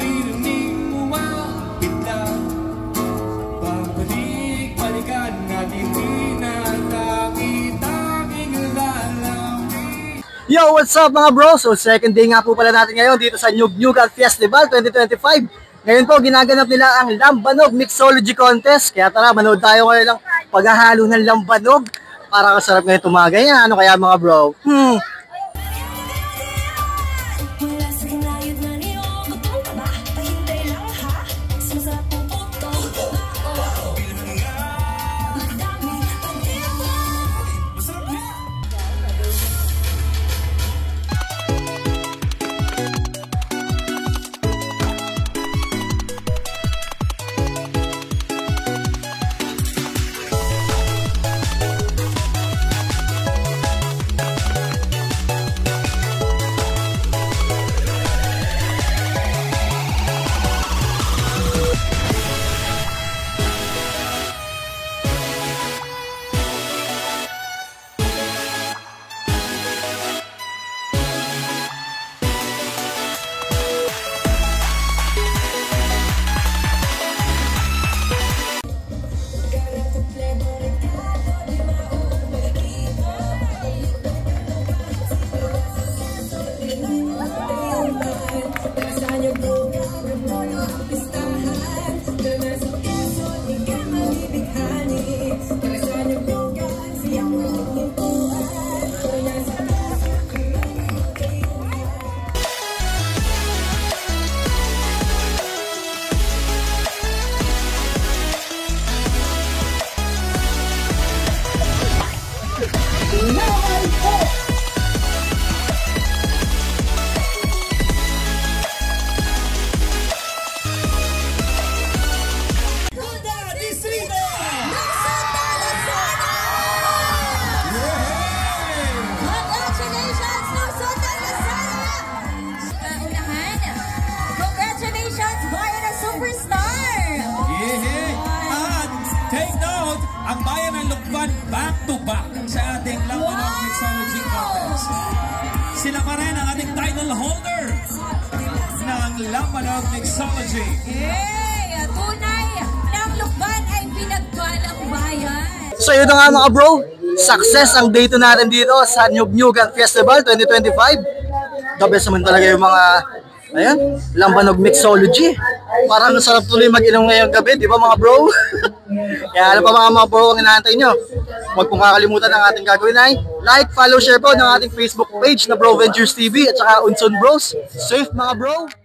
maririnig mo mapitla. Pabalik-balikan natin tinatangitanging lalawin. Yo, what's up mga bro? So second day nga po pala natin ngayon dito sa Nyug-Nyugan Festival 2025. Ngayon po ginaganap nila ang Lambanog Mixology Contest. Kaya tara, manood tayo ngayon ng paghahalo ng lambanog. Para kasarap ngayon tumagay. Ano kaya mga bro? Ang bayan ng Lukban back-to-back sa ating Lambanog Mixology Contest. Sila pa rin ang ating title holder ng Lambanog Mixology. Hey, tunay ng Lukban ay pinagkalang bayan. So yun na nga mga bro, success ang day 2 natin dito sa Nyug-Nyugan Festival 2025. The best naman talaga yung mga Lambanog Mixology. Parang sarap tuloy mag-inom ngayong gabi, di ba mga bro? Kaya ano pa mga bro ang inaantay nyo? Huwag pong kakalimutan ang ating gagawin ay like, follow, share po ng ating Facebook page na Bro Ventures TV at saka Unson Bros. Safe mga bro!